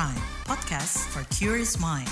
Prime, podcast for curious mind.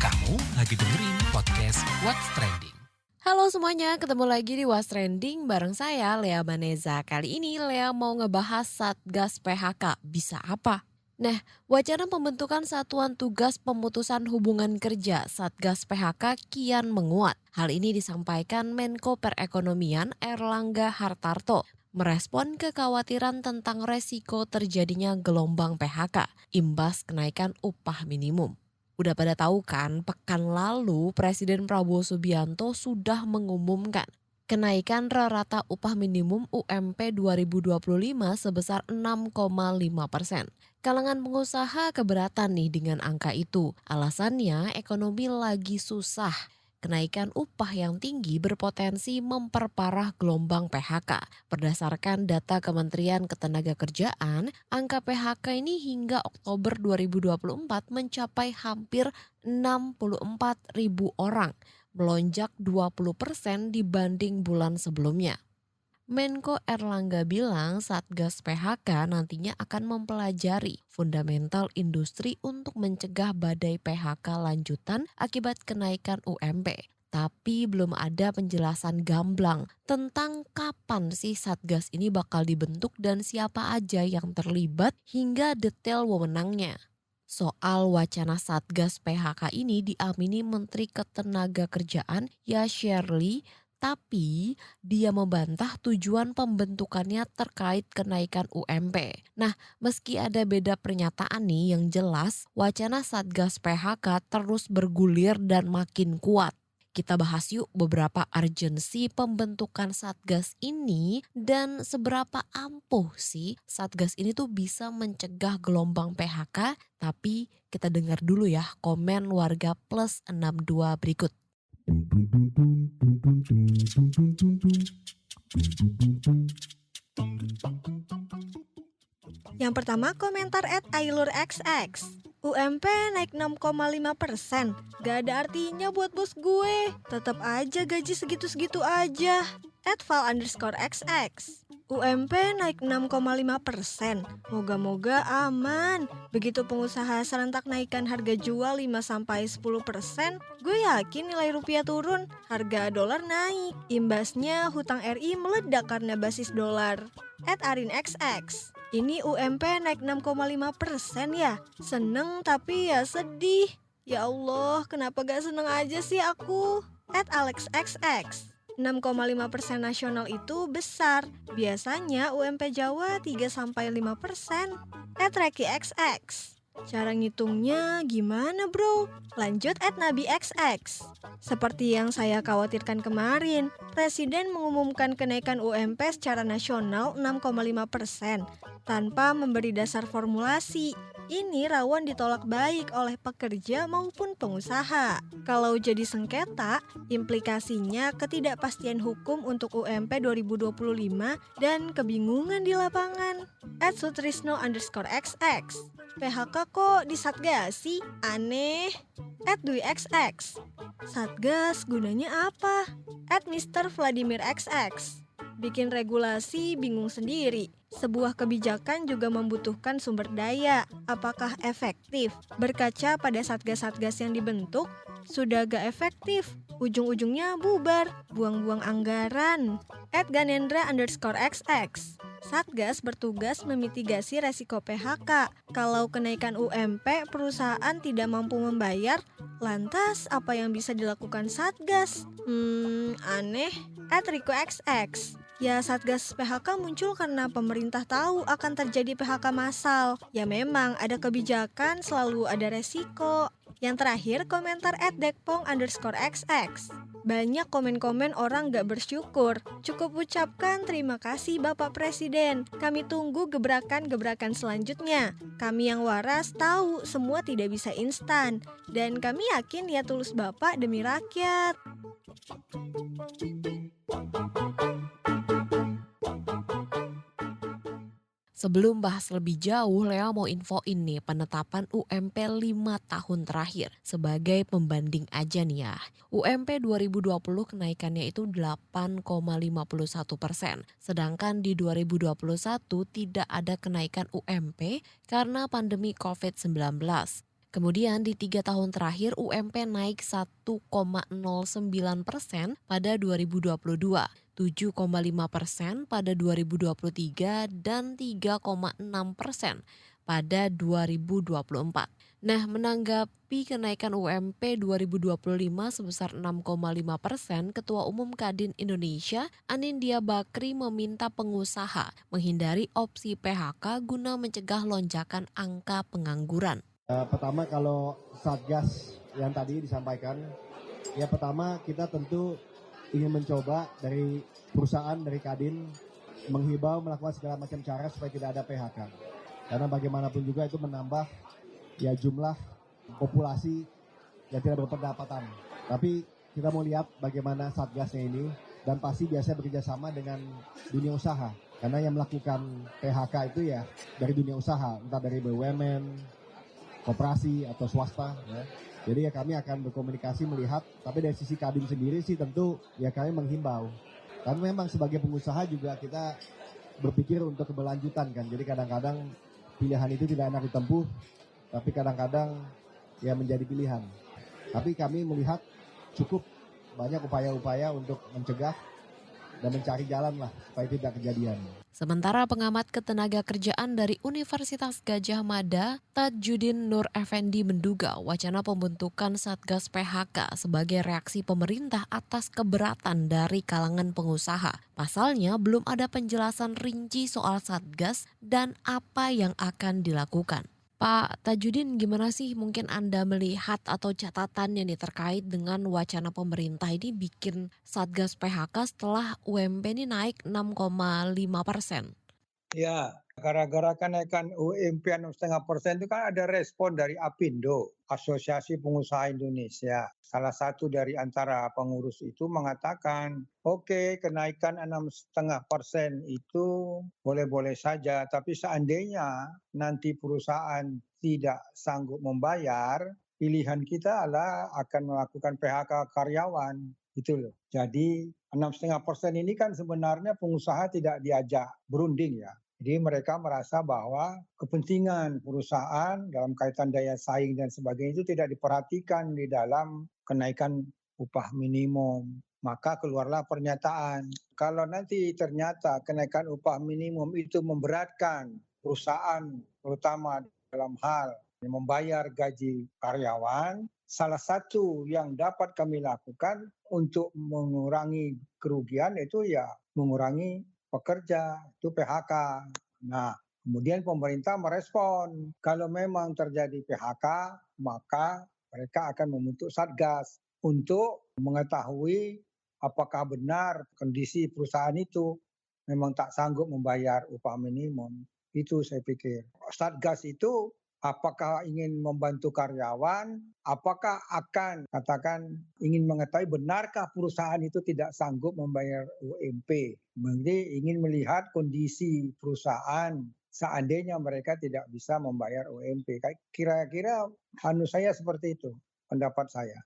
Kamu lagi dengerin podcast What's Trending. Halo semuanya, ketemu lagi di What's Trending bareng saya Lea Maneza. Kali ini Lea mau ngebahas Satgas PHK, bisa apa? Nah, wacana pembentukan Satuan Tugas Pemutusan Hubungan Kerja Satgas PHK kian menguat. Hal ini disampaikan Menko Perekonomian Airlangga Hartarto merespon kekhawatiran tentang resiko terjadinya gelombang PHK imbas kenaikan upah minimum. Udah pada tahu kan, pekan lalu Presiden Prabowo Subianto sudah mengumumkan kenaikan rata upah minimum UMP 2025 sebesar 6,5%. Kalangan pengusaha keberatan nih dengan angka itu. Alasannya ekonomi lagi susah. Kenaikan upah yang tinggi berpotensi memperparah gelombang PHK. Berdasarkan data Kementerian Ketenagakerjaan, angka PHK ini hingga Oktober 2024 mencapai hampir 64.000 orang, melonjak 20% dibanding bulan sebelumnya. Menko Airlangga bilang Satgas PHK nantinya akan mempelajari fundamental industri untuk mencegah badai PHK lanjutan akibat kenaikan UMP. Tapi belum ada penjelasan gamblang tentang kapan sih Satgas ini bakal dibentuk dan siapa aja yang terlibat hingga detail wewenangnya. Soal wacana Satgas PHK ini diamini Menteri Ketenagakerjaan Yashirli, tapi dia membantah tujuan pembentukannya terkait kenaikan UMP. Nah, meski ada beda pernyataan nih, yang jelas wacana Satgas PHK terus bergulir dan makin kuat. Kita bahas yuk beberapa urgensi pembentukan Satgas ini dan seberapa ampuh sih Satgas ini tuh bisa mencegah gelombang PHK. Tapi kita dengar dulu ya komen warga plus 62 berikut. Yang pertama komentar @ailurxx. UMP naik 6,5%. Gak ada artinya buat bos gue. Tetap aja gaji segitu-segitu aja. @val_xx. UMP naik 6,5%. Moga-moga aman. Begitu pengusaha serentak naikkan harga jual 5-10%, gue yakin nilai rupiah turun, harga dolar naik. Imbasnya hutang RI meledak karena basis dolar. @arinxx. Ini UMP naik 6,5% ya. Seneng tapi ya sedih. Ya Allah, kenapa gak seneng aja sih aku? @alexxx. 6,5% nasional itu besar. Biasanya UMP Jawa 3-5%. @rekixx. Cara ngitungnya gimana bro? Lanjut @nabixx. Seperti yang saya khawatirkan kemarin, Presiden mengumumkan kenaikan UMP secara nasional 6,5% tanpa memberi dasar formulasi. Ini rawan ditolak baik oleh pekerja maupun pengusaha. Kalau jadi sengketa, implikasinya ketidakpastian hukum untuk UMP 2025 dan kebingungan di lapangan. @sutrisno_xx. PHK kok disatgasi? Aneh. @dwixx. Satgas gunanya apa? @Mr. Vladimir XX. Bikin regulasi bingung sendiri. Sebuah kebijakan juga membutuhkan sumber daya. Apakah efektif? Berkaca pada satgas-satgas yang dibentuk, sudah gak efektif. Ujung-ujungnya bubar, buang-buang anggaran. @ganendra_xx. Satgas bertugas memitigasi resiko PHK. Kalau kenaikan UMP perusahaan tidak mampu membayar, lantas apa yang bisa dilakukan Satgas? Aneh. @rikoxx. Ya, Satgas PHK muncul karena pemerintah tahu akan terjadi PHK massal. Ya memang ada kebijakan, selalu ada resiko. Yang terakhir komentar @dekpong_xx. Banyak komen-komen orang gak bersyukur. Cukup ucapkan terima kasih Bapak Presiden. Kami tunggu gebrakan-gebrakan selanjutnya. Kami yang waras tahu semua tidak bisa instan. Dan kami yakin niat tulus Bapak demi rakyat. Sebelum bahas lebih jauh, Lea mau infoin nih penetapan UMP 5 tahun terakhir sebagai pembanding aja nih ya. UMP 2020 kenaikannya itu 8,51%, sedangkan di 2021 tidak ada kenaikan UMP karena pandemi COVID-19. Kemudian di 3 tahun terakhir UMP naik 1,09% pada 2022, 7,5% pada 2023, dan 3,6% pada 2024. Nah, menanggapi kenaikan UMP 2025 sebesar 6,5%, Ketua Umum Kadin Indonesia, Anindya Bakri meminta pengusaha menghindari opsi PHK guna mencegah lonjakan angka pengangguran. Pertama kalau Satgas yang tadi disampaikan, ya pertama kita tentu ingin mencoba dari perusahaan, dari Kadin, menghibau melakukan segala macam cara supaya tidak ada PHK. Karena bagaimanapun juga itu menambah ya jumlah populasi yang tidak berpendapatan. Tapi kita mau lihat bagaimana Satgasnya ini dan pasti biasa bekerja sama dengan dunia usaha. Karena yang melakukan PHK itu ya dari dunia usaha, entah dari BUMN, koperasi atau swasta ya. Jadi ya kami akan berkomunikasi melihat, tapi dari sisi Kadin sendiri sih tentu ya kami menghimbau. Karena memang sebagai pengusaha juga kita berpikir untuk keberlanjutan kan. Jadi kadang-kadang pilihan itu tidak enak ditempuh, tapi kadang-kadang ya menjadi pilihan. Tapi kami melihat cukup banyak upaya-upaya untuk mencegah dan mencari jalan lah supaya tidak kejadian. Sementara pengamat ketenaga kerjaan dari Universitas Gadjah Mada, Tajudin Nur Effendi menduga wacana pembentukan Satgas PHK sebagai reaksi pemerintah atas keberatan dari kalangan pengusaha. Pasalnya belum ada penjelasan rinci soal Satgas dan apa yang akan dilakukan. Pak Tajudin, gimana sih mungkin Anda melihat atau catatannya nih terkait dengan wacana pemerintah ini bikin Satgas PHK setelah UMP ini naik 6,5%? Ya, gara-gara kenaikan UMP 6,5% itu kan ada respon dari APindo, Asosiasi Pengusaha Indonesia. Salah satu dari antara pengurus itu mengatakan, oke, kenaikan 6,5% itu boleh-boleh saja, tapi seandainya nanti perusahaan tidak sanggup membayar, pilihan kita adalah akan melakukan PHK karyawan. Gitu loh. Jadi 6,5% ini kan sebenarnya pengusaha tidak diajak berunding ya. Jadi mereka merasa bahwa kepentingan perusahaan dalam kaitan daya saing dan sebagainya itu tidak diperhatikan di dalam kenaikan upah minimum. Maka keluarlah pernyataan, kalau nanti ternyata kenaikan upah minimum itu memberatkan perusahaan, terutama dalam hal membayar gaji karyawan, salah satu yang dapat kami lakukan untuk mengurangi kerugian itu ya mengurangi pekerja, itu PHK. Nah, kemudian pemerintah merespon, kalau memang terjadi PHK, maka mereka akan membentuk Satgas untuk mengetahui apakah benar kondisi perusahaan itu memang tak sanggup membayar upah minimum. Itu saya pikir. Satgas itu apakah ingin membantu karyawan, apakah akan katakan ingin mengetahui benarkah perusahaan itu tidak sanggup membayar UMP. Jadi ingin melihat kondisi perusahaan seandainya mereka tidak bisa membayar UMP. Kira-kira saya seperti itu, pendapat saya.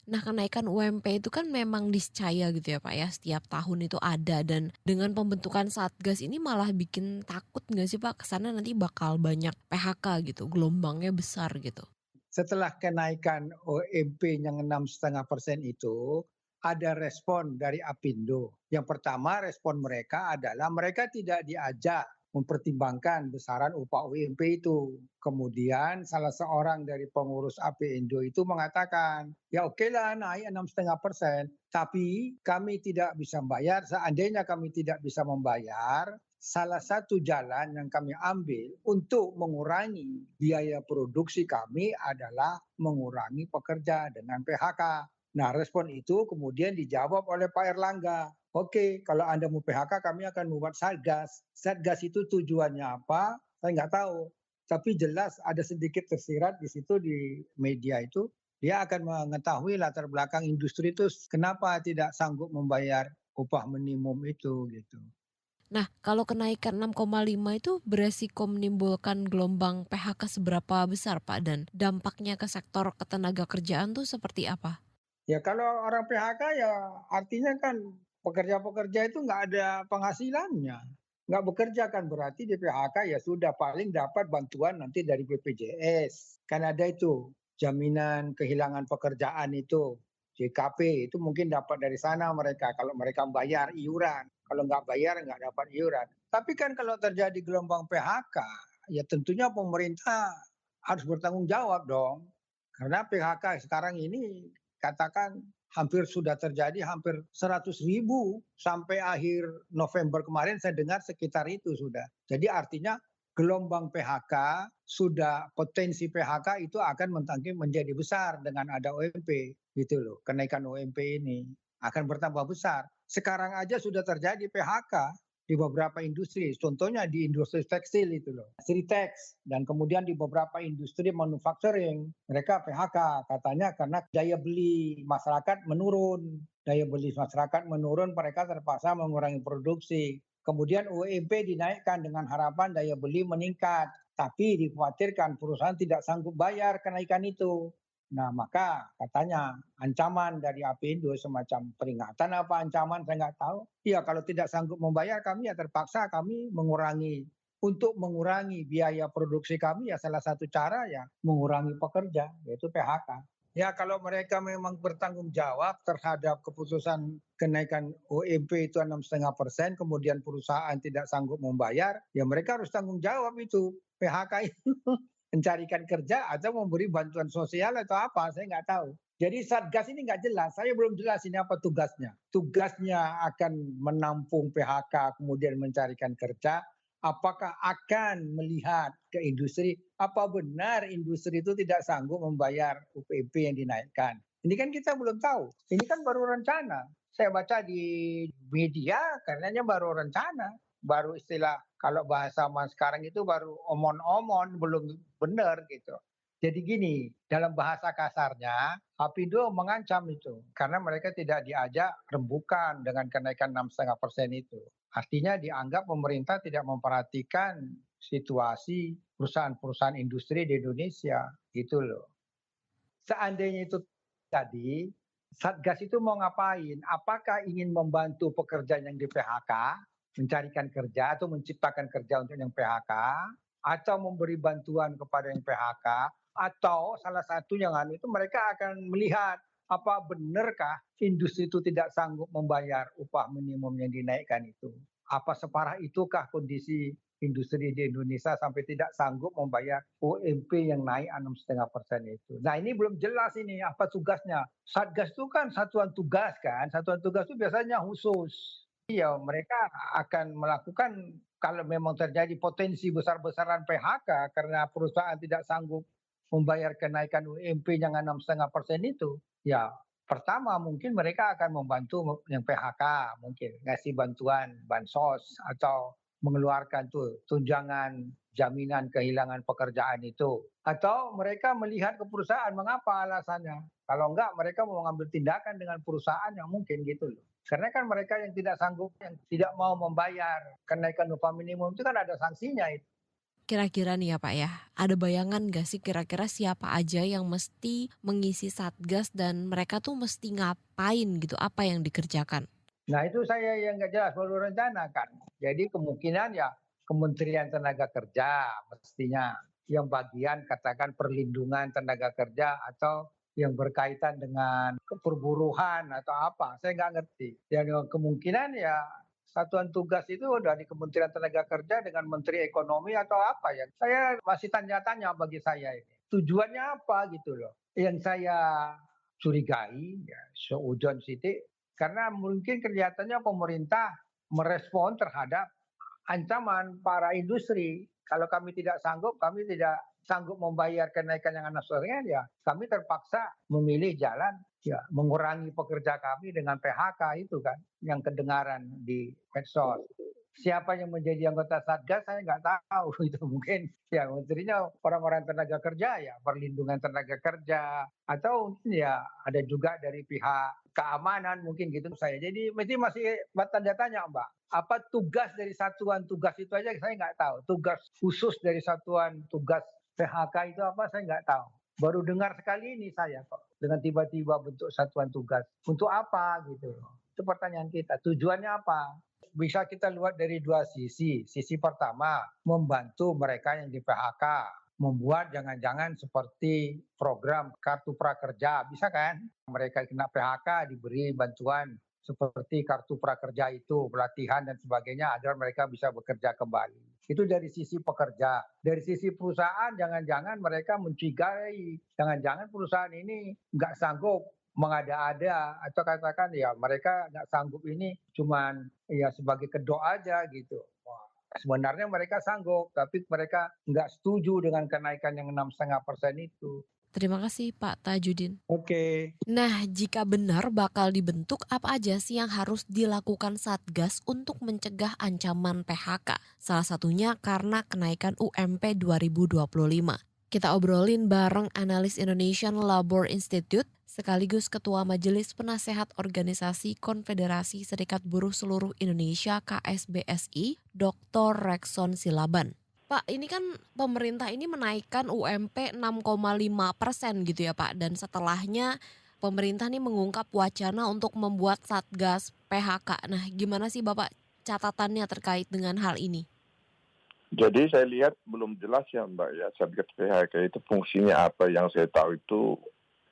Nah, kenaikan UMP itu kan memang niscaya gitu ya Pak ya, setiap tahun itu ada, dan dengan pembentukan Satgas ini malah bikin takut nggak sih Pak, kesana nanti bakal banyak PHK gitu, gelombangnya besar gitu. Setelah kenaikan UMP yang 6,5% itu, ada respon dari APindo. Yang pertama respon mereka adalah mereka tidak diajak mempertimbangkan besaran upah UMP itu. Kemudian salah seorang dari pengurus APindo itu mengatakan, ya oke lah naik 6,5%, tapi kami tidak bisa membayar. Seandainya kami tidak bisa membayar, salah satu jalan yang kami ambil untuk mengurangi biaya produksi kami adalah mengurangi pekerja dengan PHK. Nah, respon itu kemudian dijawab oleh Pak Erlangga. Oke, kalau Anda mau PHK, kami akan membuat Satgas. Satgas itu tujuannya apa? Saya nggak tahu. Tapi jelas ada sedikit tersirat di situ di media itu. Dia akan mengetahui latar belakang industri itu kenapa tidak sanggup membayar upah minimum itu gitu. Nah, kalau kenaikan 6,5 itu beresiko menimbulkan gelombang PHK seberapa besar, Pak? Dan dampaknya ke sektor ketenaga kerjaan tuh seperti apa? Ya kalau orang PHK ya artinya kan pekerja-pekerja itu nggak ada penghasilannya. Nggak bekerja kan berarti di PHK ya sudah paling dapat bantuan nanti dari BPJS. Kan ada itu jaminan kehilangan pekerjaan itu. JKP itu mungkin dapat dari sana mereka kalau mereka bayar iuran. Kalau nggak bayar nggak dapat iuran. Tapi kan kalau terjadi gelombang PHK ya tentunya pemerintah harus bertanggung jawab dong. Karena PHK sekarang ini katakan hampir sudah terjadi hampir 100.000 sampai akhir November kemarin saya dengar sekitar itu sudah. Jadi artinya gelombang PHK sudah potensi PHK itu akan menjadi besar dengan ada UMP gitu loh. Kenaikan UMP ini akan bertambah besar. Sekarang aja sudah terjadi PHK di beberapa industri, contohnya di industri tekstil itu loh, Sritex, dan kemudian di beberapa industri manufacturing, mereka PHK katanya karena daya beli masyarakat menurun, mereka terpaksa mengurangi produksi. Kemudian UMP dinaikkan dengan harapan daya beli meningkat, tapi dikhawatirkan perusahaan tidak sanggup bayar kenaikan itu. Nah, maka katanya ancaman dari Apindo semacam peringatan apa ancaman saya nggak tahu. Iya, kalau tidak sanggup membayar kami ya terpaksa kami untuk mengurangi biaya produksi kami ya salah satu cara ya mengurangi pekerja yaitu PHK. Ya kalau mereka memang bertanggung jawab terhadap keputusan kenaikan UMP itu 6,5%, kemudian perusahaan tidak sanggup membayar, ya mereka harus tanggung jawab itu PHK itu. Mencarikan kerja atau memberi bantuan sosial atau apa, saya nggak tahu. Jadi Satgas ini nggak jelas, saya belum jelas ini apa tugasnya. Tugasnya akan menampung PHK kemudian mencarikan kerja, apakah akan melihat ke industri, apa benar industri itu tidak sanggup membayar UPP yang dinaikkan. Ini kan kita belum tahu, ini kan baru rencana. Saya baca di media karenanya baru rencana, baru istilah kalau bahasa mas sekarang itu baru omon-omon, belum benar gitu. Jadi gini, dalam bahasa kasarnya, Apindo mengancam itu karena mereka tidak diajak rembukan dengan kenaikan 6,5% itu. Artinya dianggap pemerintah tidak memperhatikan situasi perusahaan-perusahaan industri di Indonesia, gitu loh. Seandainya itu tadi, Satgas itu mau ngapain? Apakah ingin membantu pekerja yang di PHK, mencarikan kerja atau menciptakan kerja untuk yang PHK, atau memberi bantuan kepada yang PHK, atau salah satu yang itu mereka akan melihat apa benarkah industri itu tidak sanggup membayar upah minimum yang dinaikkan itu. Apa separah itukah kondisi industri di Indonesia sampai tidak sanggup membayar UMP yang naik 6,5% itu. Nah ini belum jelas ini apa tugasnya. Satgas itu kan satuan tugas kan. Satuan tugas itu biasanya khusus. Iya mereka akan melakukan kalau memang terjadi potensi besar-besaran PHK karena perusahaan tidak sanggup membayar kenaikan UMP yang 6,5% itu. Ya pertama mungkin mereka akan membantu yang PHK mungkin ngasih bantuan bansos atau mengeluarkan tuh tunjangan jaminan kehilangan pekerjaan itu. Atau mereka melihat ke perusahaan mengapa alasannya. Kalau enggak mereka mau mengambil tindakan dengan perusahaan yang mungkin gitu loh. Karena kan mereka yang tidak sanggup, yang tidak mau membayar kenaikan upah minimum itu kan ada sanksinya itu. Kira-kira nih ya Pak ya, ada bayangan gak sih kira-kira siapa aja yang mesti mengisi Satgas dan mereka tuh mesti ngapain gitu, apa yang dikerjakan? Nah itu saya yang nggak jelas baru rencana kan. Jadi kemungkinan ya Kementerian Tenaga Kerja mestinya yang bagian katakan perlindungan tenaga kerja atau yang berkaitan dengan keperburuhan atau apa, saya nggak ngerti. Dan kemungkinan ya satuan tugas itu udah di Kementerian Tenaga Kerja dengan Menteri Ekonomi atau apa ya. Saya masih tanya-tanya bagi saya ini. Tujuannya apa gitu loh. Yang saya curigai ya seujon sidik karena mungkin kelihatannya pemerintah merespon terhadap ancaman para industri. Kalau kami tidak sanggup membayar kenaikan yang anak-anaknya, ya kami terpaksa memilih jalan ya mengurangi pekerja kami dengan PHK itu kan yang kedengaran di medsos. Siapa yang menjadi anggota Satgas saya nggak tahu itu mungkin ya menterinya orang-orang tenaga kerja ya perlindungan tenaga kerja atau mungkin ya ada juga dari pihak keamanan mungkin gitu saya. Jadi mesti masih tanda tanya Mbak. Apa tugas dari satuan tugas itu aja saya nggak tahu. Tugas khusus dari satuan tugas PHK itu apa saya nggak tahu. Baru dengar sekali ini saya kok dengan tiba-tiba bentuk satuan tugas. Untuk apa gitu loh. Itu pertanyaan kita. Tujuannya apa? Bisa kita lihat dari dua sisi. Sisi pertama, membantu mereka yang di PHK. Membuat jangan-jangan seperti program kartu prakerja. Bisa kan? Mereka kena PHK diberi bantuan seperti kartu prakerja itu, pelatihan dan sebagainya agar mereka bisa bekerja kembali. Itu dari sisi pekerja. Dari sisi perusahaan, jangan-jangan mereka mencurigai. Jangan-jangan perusahaan ini nggak sanggup mengada-ada atau katakan ya mereka nggak sanggup ini cuman ya sebagai kedok aja gitu. Wah, sebenarnya mereka sanggup tapi mereka nggak setuju dengan kenaikan yang 6,5% itu. Terima kasih Pak Tajudin. Oke. Nah, jika benar bakal dibentuk, apa aja sih yang harus dilakukan Satgas untuk mencegah ancaman PHK? Salah satunya karena kenaikan UMP 2025. Kita obrolin bareng analis Indonesian Labor Institute, sekaligus Ketua Majelis Penasehat Organisasi Konfederasi Serikat Buruh Seluruh Indonesia KSBSI, Dr. Rekson Silaban. Pak, ini kan pemerintah ini menaikkan UMP 6,5% gitu ya Pak. Dan setelahnya pemerintah ini mengungkap wacana untuk membuat Satgas PHK. Nah, gimana sih Bapak catatannya terkait dengan hal ini? Jadi saya lihat belum jelas ya Mbak ya, Satgas PHK itu fungsinya apa. Yang saya tahu itu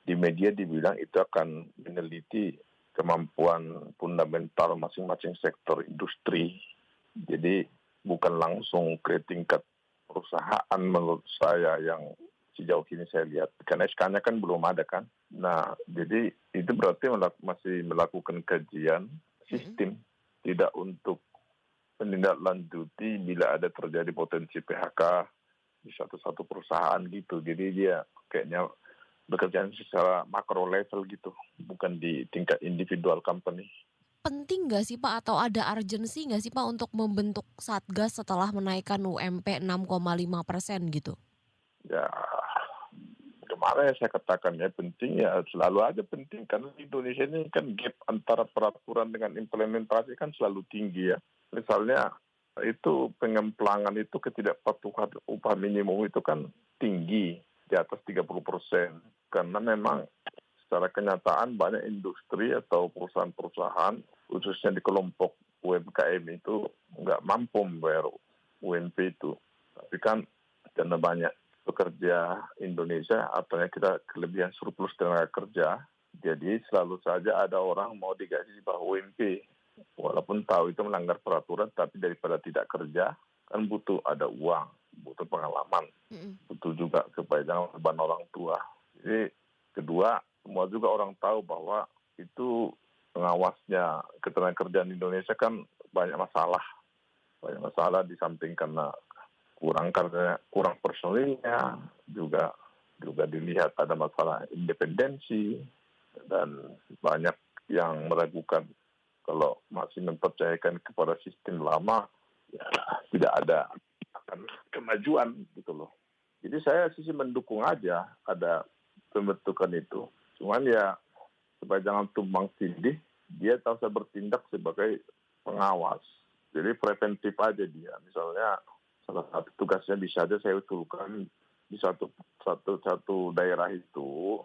di media dibilang itu akan meneliti kemampuan fundamental masing-masing sektor industri. Jadi bukan langsung ke tingkat perusahaan menurut saya yang sejauh ini saya lihat. Karena SK-nya kan belum ada kan. Nah, jadi itu berarti masih melakukan kajian sistem, tidak untuk menindaklanjuti bila ada terjadi potensi PHK di satu perusahaan gitu. Jadi dia kayaknya bekerja secara makro level gitu, bukan di tingkat individual company. Penting nggak sih Pak atau ada urgensi nggak sih Pak untuk membentuk Satgas setelah menaikkan UMP 6,5% gitu? Ya, kemarin saya katakan ya penting ya, selalu aja penting. Karena di Indonesia ini kan gap antara peraturan dengan implementasi kan selalu tinggi ya. Misalnya itu pengemplangan itu ketidakpatuhan upah minimum itu kan tinggi di atas 30%. Karena memang secara kenyataan banyak industri atau perusahaan-perusahaan khususnya di kelompok UMKM itu nggak mampu membayar UMP itu. Tapi kan karena banyak pekerja Indonesia, artinya kita kelebihan surplus tenaga kerja, jadi selalu saja ada orang mau digaji di bawah UMP. Walaupun tahu itu melanggar peraturan, tapi daripada tidak kerja, kan butuh ada uang, butuh pengalaman, butuh juga kepanjangan beban orang tua. Jadi kedua, semua juga orang tahu bahwa itu pengawasnya ketenagakerjaan Indonesia kan banyak masalah di samping karena kurang personilnya, juga dilihat ada masalah independensi dan banyak yang meragukan kalau masih mempercayakan kepada sistem lama ya tidak ada akan kemajuan gitu loh. Jadi saya sih mendukung aja ada pembentukan itu. Cuman ya supaya jangan tumbang tindih, dia harus bertindak sebagai pengawas. Jadi preventif aja dia. Misalnya salah satu tugasnya bisa aja saya usulkan di satu daerah itu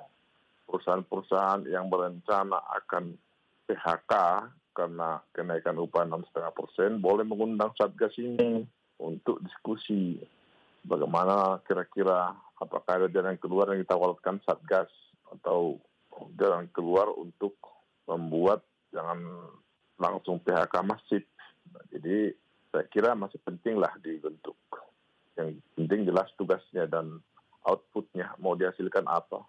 perusahaan-perusahaan yang berencana akan PHK karena kenaikan upah 6,5% boleh mengundang Satgas ini untuk diskusi bagaimana kira-kira apakah ada jalan keluar yang ditawarkan Satgas atau jalan keluar untuk membuat jangan langsung PHK masif. Jadi saya kira masih penting lah dibentuk. Yang penting jelas tugasnya dan outputnya mau dihasilkan apa.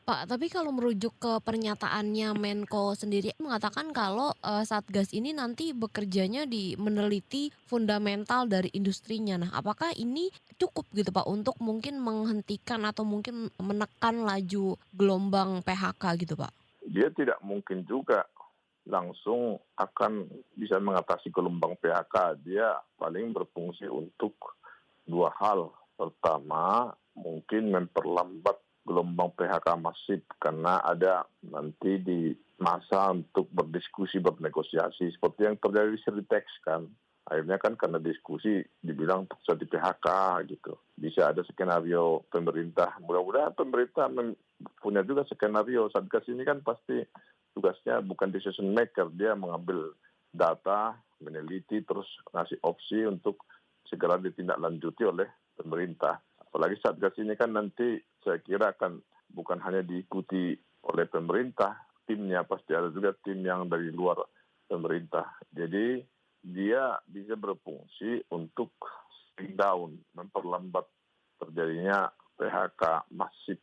Pak, tapi kalau merujuk ke pernyataannya Menko sendiri mengatakan kalau Satgas ini nanti bekerjanya di meneliti fundamental dari industrinya. Nah, apakah ini cukup gitu Pak untuk mungkin menghentikan atau mungkin menekan laju gelombang PHK gitu Pak? Dia tidak mungkin juga langsung akan bisa mengatasi gelombang PHK. Dia paling berfungsi untuk dua hal. Pertama, mungkin memperlambat gelombang PHK masif karena ada nanti di masa untuk berdiskusi, bernegosiasi seperti yang terjadi di Sritex kan. Akhirnya kan karena diskusi dibilang untuk di PHK gitu. Bisa ada skenario pemerintah. Mudah-mudahan pemerintah punya juga skenario. Satgas ini kan pasti tugasnya bukan decision maker. Dia mengambil data, meneliti, terus ngasih opsi untuk segera ditindaklanjuti oleh pemerintah. Apalagi Satgas ini kan nanti saya kira akan bukan hanya diikuti oleh pemerintah, timnya pasti ada juga tim yang dari luar pemerintah. Jadi dia bisa berfungsi untuk slow down, memperlambat terjadinya PHK masif.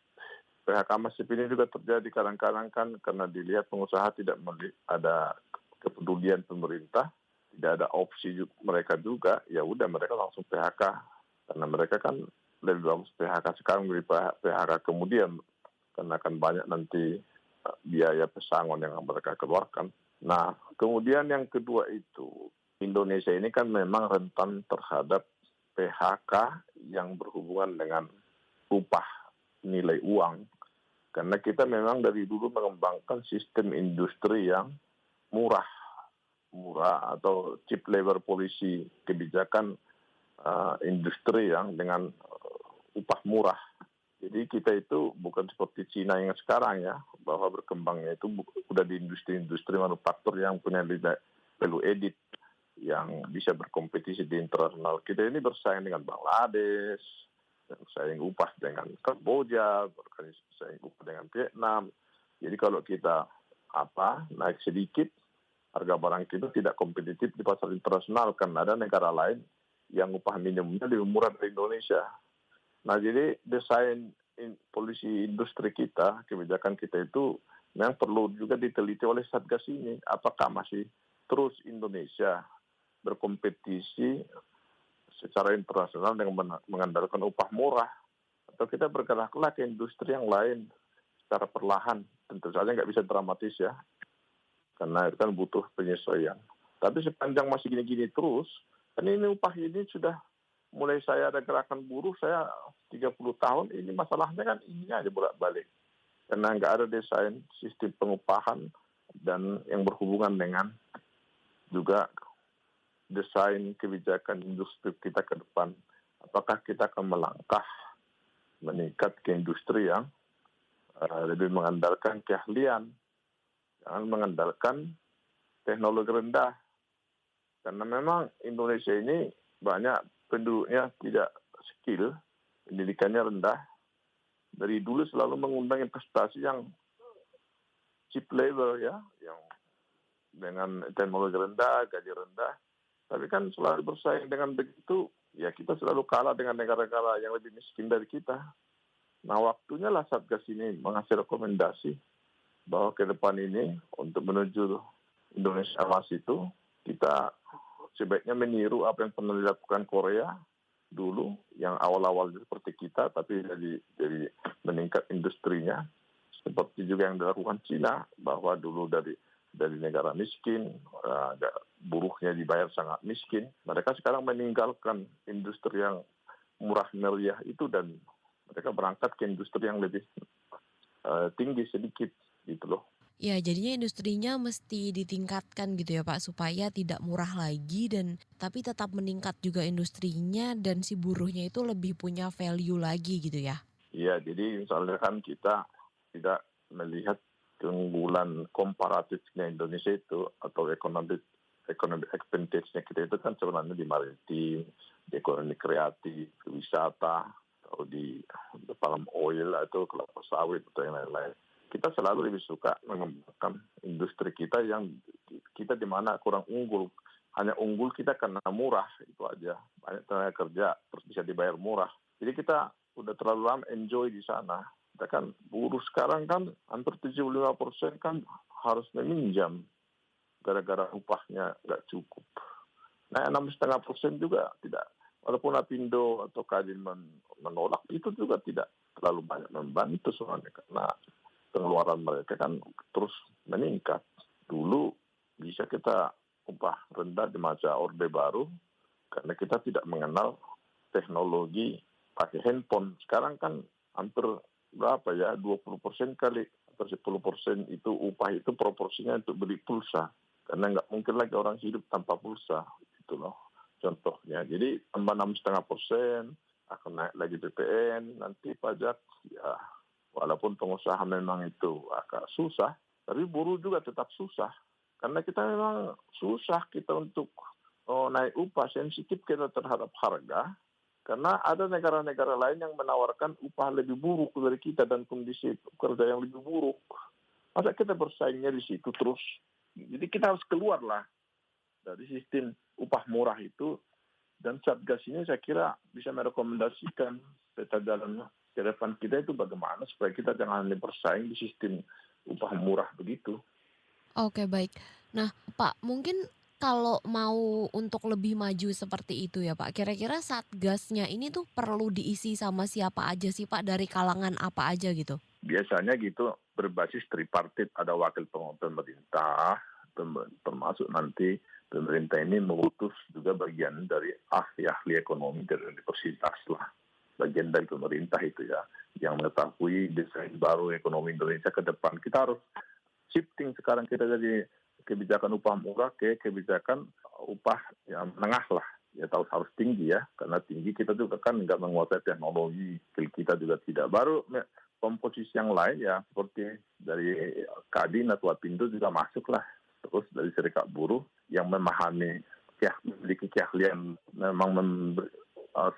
PHK masif ini juga terjadi kadang-kadang kan karena dilihat pengusaha tidak ada kepedulian pemerintah, tidak ada opsi mereka juga, ya udah mereka langsung PHK. Karena mereka kan lebih bagus PHK sekarang dari PHK kemudian, karena akan banyak nanti biaya pesangon yang mereka keluarkan. Nah, kemudian yang kedua itu, Indonesia ini kan memang rentan terhadap PHK yang berhubungan dengan upah nilai uang. Karena kita memang dari dulu mengembangkan sistem industri yang murah atau cheap labor policy, kebijakan industri yang dengan upah murah. Jadi kita itu bukan seperti Cina yang sekarang ya, bahwa berkembangnya itu udah di industri-industri manufaktur yang punya value added, yang bisa berkompetisi di internasional. Kita ini bersaing dengan Bangladesh, bersaing upah dengan Kamboja, bersaing upah dengan Vietnam. Jadi kalau kita naik sedikit, harga barang kita tidak kompetitif di pasar internasional, karena ada negara lain yang upah minimumnya lebih murah dari Indonesia. Nah, jadi desain polisi industri kita, kebijakan kita itu memang perlu juga diteliti oleh Satgas ini. Apakah masih terus Indonesia berkompetisi secara internasional dengan mengandalkan upah murah, atau kita bergeraklah ke industri yang lain secara perlahan. Tentu saja nggak bisa dramatis ya, karena itu kan butuh penyesuaian. Tapi sepanjang masih gini-gini terus, kan ini upah ini sudah mulai saya ada gerakan buruh, saya 30 tahun, ini masalahnya kan ini aja bolak-balik. Karena nggak ada desain sistem pengupahan dan yang berhubungan dengan juga desain kebijakan industri kita ke depan. Apakah kita akan melangkah meningkat ke industri yang lebih mengandalkan keahlian, jangan mengandalkan teknologi rendah. Karena memang Indonesia ini banyak penduduknya tidak skill, pendidikannya rendah. Dari dulu selalu mengundang investasi yang cheap labor ya, yang dengan teknologi rendah, gaji rendah. Tapi kan selalu bersaing dengan begitu, ya kita selalu kalah dengan negara-negara yang lebih miskin dari kita. Nah, waktunya lah Satgas ini mengasih rekomendasi bahwa ke depan ini untuk menuju Indonesia emas itu, kita sebaiknya meniru apa yang pernah dilakukan Korea dulu, yang awal-awal seperti kita, tapi dari meningkat industrinya. Seperti juga yang dilakukan Cina, bahwa dulu dari negara miskin, buruhnya dibayar sangat miskin. Mereka sekarang meninggalkan industri yang murah meriah itu dan mereka berangkat ke industri yang lebih tinggi sedikit gitu loh. Ya, jadinya industrinya mesti ditingkatkan gitu ya Pak, supaya tidak murah lagi tapi tetap meningkat juga industrinya dan si buruhnya itu lebih punya value lagi gitu ya. Iya, jadi misalnya kan kita tidak melihat keunggulan komparatifnya Indonesia itu atau ekonomi advantage-nya kita itu kan sebenarnya di maritim, di ekonomi kreatif, wisata, atau di palm oil atau kelapa sawit atau yang lain-lain. Kita selalu lebih suka mengembangkan industri kita yang kita di mana kurang unggul. Hanya unggul kita karena murah, itu aja. Banyak tenaga kerja, terus bisa dibayar murah. Jadi kita udah terlalu lama enjoy di sana. Kita kan buruh sekarang kan hampir 75% kan harus meminjam gara-gara upahnya nggak cukup. Nah, 6,5% juga tidak. Walaupun Apindo atau Kadin menolak, itu juga tidak terlalu banyak membantu soalnya karena pengeluaran mereka kan terus meningkat. Dulu bisa kita upah rendah di masa Orde Baru karena kita tidak mengenal teknologi pakai handphone. Sekarang kan hampir berapa ya, 20% kali atau 10% itu upah itu proporsinya untuk beli pulsa. Karena nggak mungkin lagi orang hidup tanpa pulsa. Itu loh contohnya. Jadi tambah 6,5%, akan naik lagi BPN, nanti pajak, ya walaupun pengusaha memang itu agak susah, tapi buruh juga tetap susah. Karena kita memang susah kita untuk naik upah, sensitif kita terhadap harga. Karena ada negara-negara lain yang menawarkan upah lebih buruk dari kita dan kondisi kerja yang lebih buruk. Masa kita bersaingnya di situ terus? Jadi kita harus keluar lah dari sistem upah murah itu. Dan Satgas ini saya kira bisa merekomendasikan peta jalan ke depan kita itu bagaimana supaya kita jangan hanya bersaing di sistem upah murah begitu. Oke, baik. Nah, Pak, mungkin kalau mau untuk lebih maju seperti itu ya Pak, kira-kira Satgasnya ini tuh perlu diisi sama siapa aja sih Pak, dari kalangan apa aja gitu? Biasanya gitu berbasis tripartit, ada wakil pemerintah, termasuk nanti pemerintah ini mengutus juga bagian dari ahli-ahli ekonomi dari universitas lah. Bagian dari pemerintah itu ya, yang mengetahui desain baru ekonomi Indonesia ke depan. Kita harus shifting sekarang kita dari kebijakan upah murah ke kebijakan upah yang menengah lah. Ya tahu harus tinggi ya, karena tinggi kita juga kan nggak menguasai teknologi, skill kita juga tidak. Baru komposisi yang lain ya seperti dari Kadin atau Apindo juga masuk lah. Terus dari serikat buruh yang memahami, memiliki keahlian memang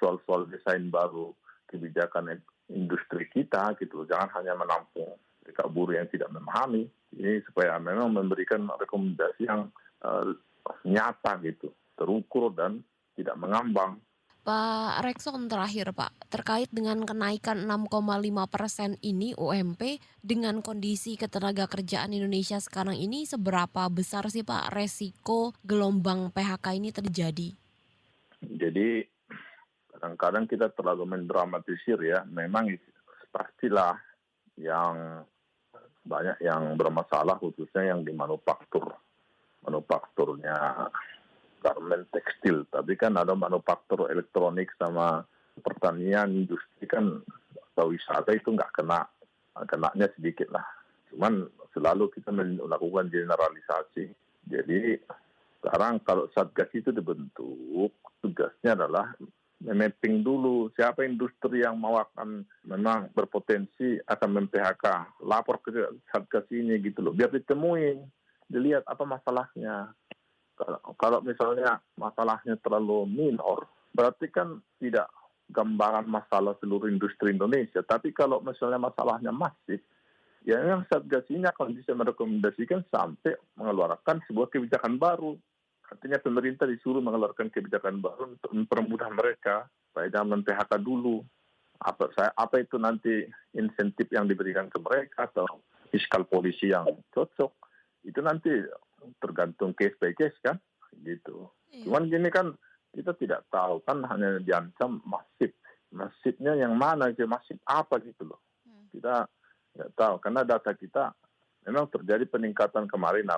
soal-soal desain baru kebijakan industri kita gitu. Jangan hanya menampung serikat buruh yang tidak memahami. Ini supaya memang memberikan rekomendasi yang nyata gitu, terukur dan tidak mengambang. Pak Rekson, terakhir Pak, terkait dengan kenaikan 6,5% ini UMP dengan kondisi ketenaga kerjaan Indonesia sekarang ini, seberapa besar sih Pak resiko gelombang PHK ini terjadi? Jadi kadang-kadang kita terlalu mendramatisir ya. Memang pastilah yang banyak yang bermasalah, khususnya yang di manufakturnya garment tekstil. Tapi kan ada manufaktur elektronik sama pertanian, industri kan atau wisata itu nggak kenanya sedikit lah. Cuman selalu kita melakukan generalisasi. Jadi sekarang kalau Satgas itu dibentuk, tugasnya adalah memapping dulu siapa industri yang mau akan memang berpotensi akan mem-PHK. Lapor ke Satgas ini gitu loh, biar ditemuin, dilihat apa masalahnya. Kalau misalnya masalahnya terlalu minor, berarti kan tidak gambaran masalah seluruh industri Indonesia. Tapi kalau misalnya masalahnya masif, ya yang Satgas ini akan bisa merekomendasikan sampai mengeluarkan sebuah kebijakan baru. Artinya pemerintah disuruh mengeluarkan kebijakan baru untuk mempermudah mereka supaya jangan mem-PHK dulu. Apa itu nanti insentif yang diberikan ke mereka atau fiskal polisi yang cocok, itu nanti tergantung case by case kan, gitu. Cuman gini kan kita tidak tahu kan, hanya diancam masif. Masifnya yang mana, masif apa gitu loh. Kita tidak tahu karena data kita memang terjadi peningkatan kemarin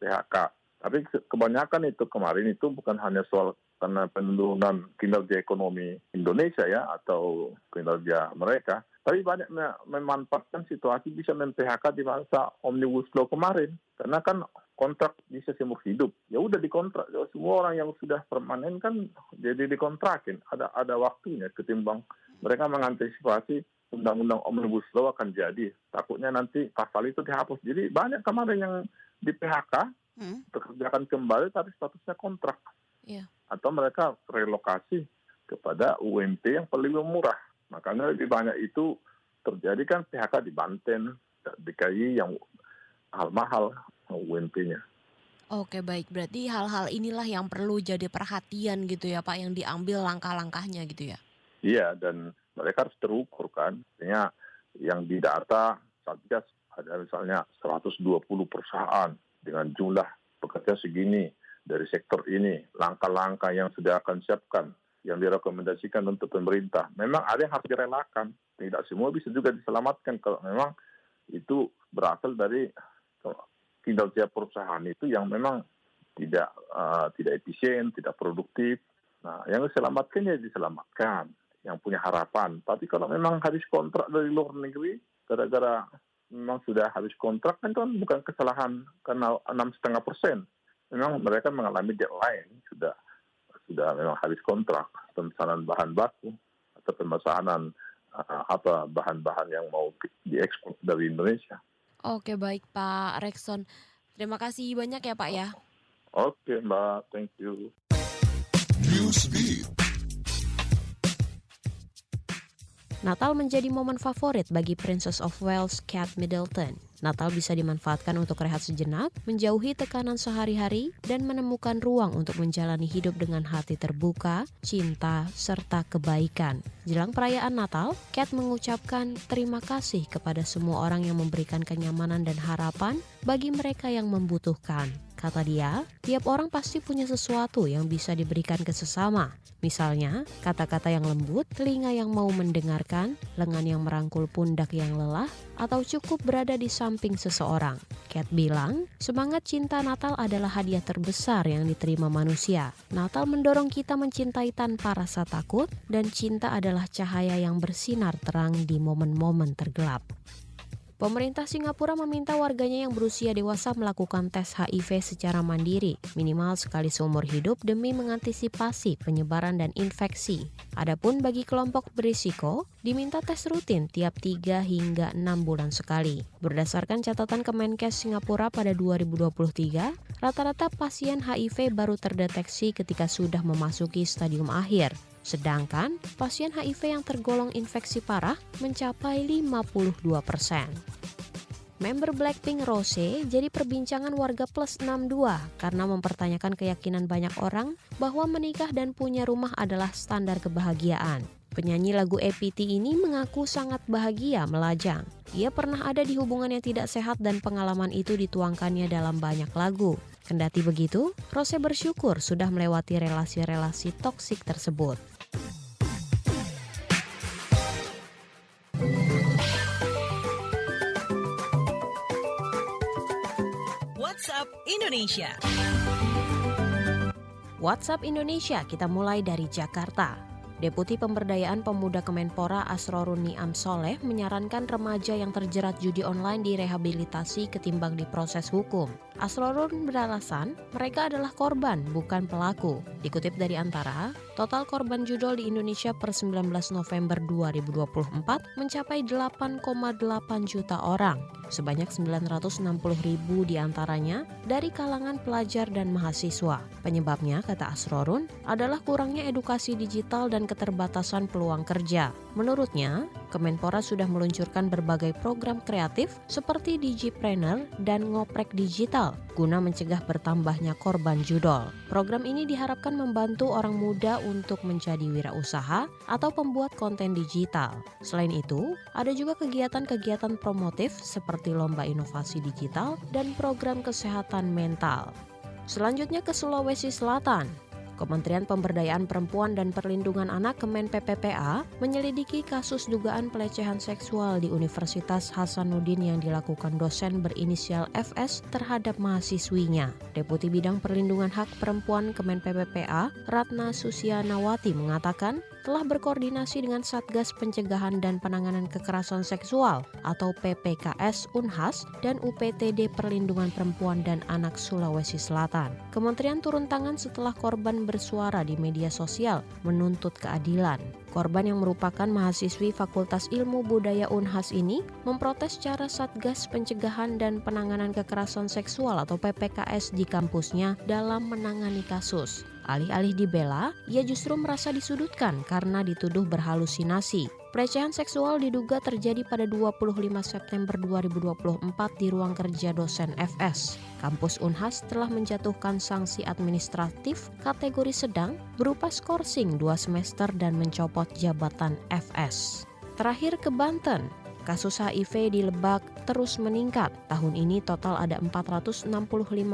PHK. Tapi kebanyakan itu kemarin itu bukan hanya soal karena penurunan kinerja ekonomi Indonesia ya atau kinerja mereka, tapi banyak memanfaatkan situasi bisa mem-PHK di masa Omnibus Law kemarin. Karena kan kontrak bisa seumur hidup. Ya udah dikontrak. Semua orang yang sudah permanen kan jadi dikontrakin. Ada waktunya ketimbang mereka mengantisipasi undang-undang Omnibus Law akan jadi. Takutnya nanti pasal itu dihapus. Jadi banyak kemarin yang di PHK, pekerjakan kembali tapi statusnya kontrak. Iya. Atau mereka relokasi kepada UMP yang paling murah. Makanya lebih banyak itu terjadi kan PHK di Banten, DKI yang mahal UMP-nya. Oke, baik. Berarti hal-hal inilah yang perlu jadi perhatian gitu ya Pak, yang diambil langkah-langkahnya gitu ya? Iya, dan mereka harus terukur kan. Artinya yang didata Satgas ada misalnya 120 perusahaan dengan jumlah pekerja segini dari sektor ini. Langkah-langkah yang sudah akan siapkan, yang direkomendasikan untuk pemerintah. Memang ada yang harus direlakan. Tidak semua bisa juga diselamatkan kalau memang itu berasal dari kinerja perusahaan itu yang memang tidak efisien, tidak produktif. Nah, yang diselamatkan ya diselamatkan, yang punya harapan. Tapi kalau memang habis kontrak dari luar negeri, gara-gara memang sudah habis kontrak, kan itu bukan kesalahan karena 6,5%. Memang mereka mengalami deadline, sudah memang habis kontrak, pemesanan bahan baku atau pemesanan bahan-bahan yang mau diekspor dari Indonesia. Oke, baik Pak Rekson. Terima kasih banyak ya Pak ya. Oke Mbak, thank you. Natal menjadi momen favorit bagi Princess of Wales Kate Middleton. Natal bisa dimanfaatkan untuk rehat sejenak, menjauhi tekanan sehari-hari, dan menemukan ruang untuk menjalani hidup dengan hati terbuka, cinta, serta kebaikan. Jelang perayaan Natal, Kate mengucapkan terima kasih kepada semua orang yang memberikan kenyamanan dan harapan bagi mereka yang membutuhkan. Kata dia, tiap orang pasti punya sesuatu yang bisa diberikan ke sesama. Misalnya, kata-kata yang lembut, telinga yang mau mendengarkan, lengan yang merangkul pundak yang lelah, atau cukup berada di samping seseorang. Kate bilang, semangat cinta Natal adalah hadiah terbesar yang diterima manusia. Natal mendorong kita mencintai tanpa rasa takut, dan cinta adalah cahaya yang bersinar terang di momen-momen tergelap. Pemerintah Singapura meminta warganya yang berusia dewasa melakukan tes HIV secara mandiri, minimal sekali seumur hidup demi mengantisipasi penyebaran dan infeksi. Adapun bagi kelompok berisiko, diminta tes rutin tiap 3 hingga 6 bulan sekali. Berdasarkan catatan Kemenkes Singapura pada 2023, rata-rata pasien HIV baru terdeteksi ketika sudah memasuki stadium akhir. Sedangkan pasien HIV yang tergolong infeksi parah mencapai 52%. Member Blackpink Rose jadi perbincangan warga plus 62 karena mempertanyakan keyakinan banyak orang bahwa menikah dan punya rumah adalah standar kebahagiaan. Penyanyi lagu EPT ini mengaku sangat bahagia melajang. Ia pernah ada di hubungan yang tidak sehat dan pengalaman itu dituangkannya dalam banyak lagu. Kendati begitu, Rose bersyukur sudah melewati relasi-relasi toksik tersebut. WhatsApp Indonesia. WhatsApp Indonesia, kita mulai dari Jakarta. Deputi Pemberdayaan Pemuda Kemenpora Asrorun Niam Soleh menyarankan remaja yang terjerat judi online direhabilitasi ketimbang diproses hukum. Asrorun beralasan mereka adalah korban, bukan pelaku. Dikutip dari Antara, total korban judol di Indonesia per 19 November 2024 mencapai 8,8 juta orang. Sebanyak 960.000 diantaranya dari kalangan pelajar dan mahasiswa. Penyebabnya, kata Asrorun, adalah kurangnya edukasi digital dan keterbatasan peluang kerja. Menurutnya, Kemenpora sudah meluncurkan berbagai program kreatif seperti Digipreneur dan Ngoprek Digital guna mencegah bertambahnya korban judol. Program ini diharapkan membantu orang muda untuk menjadi wirausaha atau pembuat konten digital. Selain itu, ada juga kegiatan-kegiatan promotif seperti lomba inovasi digital dan program kesehatan mental. Selanjutnya ke Sulawesi Selatan. Kementerian Pemberdayaan Perempuan dan Perlindungan Anak Kemen PPPA menyelidiki kasus dugaan pelecehan seksual di Universitas Hasanuddin yang dilakukan dosen berinisial FS terhadap mahasiswinya. Deputi Bidang Perlindungan Hak Perempuan Kemen PPPA, Ratna Susianawati mengatakan telah berkoordinasi dengan Satgas Pencegahan dan Penanganan Kekerasan Seksual atau PPKS Unhas dan UPTD Perlindungan Perempuan dan Anak Sulawesi Selatan. Kementerian turun tangan setelah korban bersuara di media sosial menuntut keadilan. Korban yang merupakan mahasiswi Fakultas Ilmu Budaya Unhas ini memprotes cara Satgas Pencegahan dan Penanganan Kekerasan Seksual atau PPKS di kampusnya dalam menangani kasus. Alih-alih dibela, ia justru merasa disudutkan karena dituduh berhalusinasi. Pelecehan seksual diduga terjadi pada 25 September 2024 di ruang kerja dosen FS. Kampus Unhas telah menjatuhkan sanksi administratif kategori sedang berupa skorsing 2 semester dan mencopot jabatan FS. Terakhir ke Banten. Kasus HIV di Lebak terus meningkat. Tahun ini total ada 465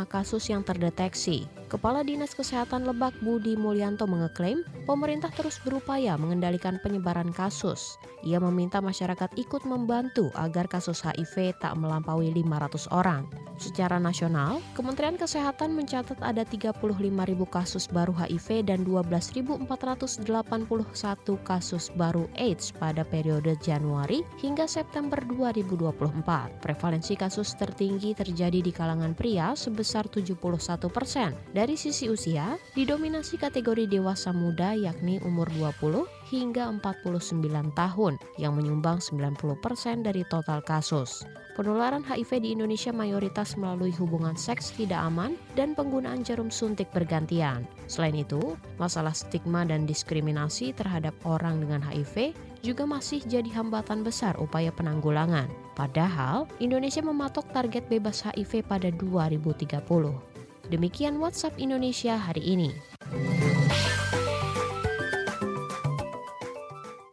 kasus yang terdeteksi. Kepala Dinas Kesehatan Lebak Budi Mulyanto mengeklaim pemerintah terus berupaya mengendalikan penyebaran kasus. Ia meminta masyarakat ikut membantu agar kasus HIV tak melampaui 500 orang. Secara nasional, Kementerian Kesehatan mencatat ada 35.000 kasus baru HIV dan 12.481 kasus baru AIDS pada periode Januari hingga September 2024. Prevalensi kasus tertinggi terjadi di kalangan pria sebesar 71%. Dari sisi usia, didominasi kategori dewasa muda yakni umur 20 hingga 49 tahun yang menyumbang 90% dari total kasus. Penularan HIV di Indonesia mayoritas melalui hubungan seks tidak aman dan penggunaan jarum suntik bergantian. Selain itu, masalah stigma dan diskriminasi terhadap orang dengan HIV juga masih jadi hambatan besar upaya penanggulangan. Padahal, Indonesia mematok target bebas HIV pada 2030. Demikian WhatsApp Indonesia hari ini.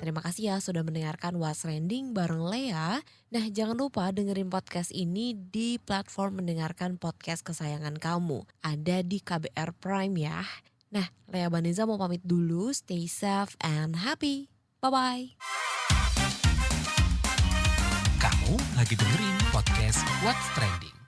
Terima kasih ya sudah mendengarkan What's Trending bareng Lea. Nah, jangan lupa dengerin podcast ini di platform mendengarkan podcast kesayangan kamu. Ada di KBR Prime ya. Nah, Lea Baneza mau pamit dulu. Stay safe and happy. Bye-bye. Kamu lagi dengerin podcast What's Trending.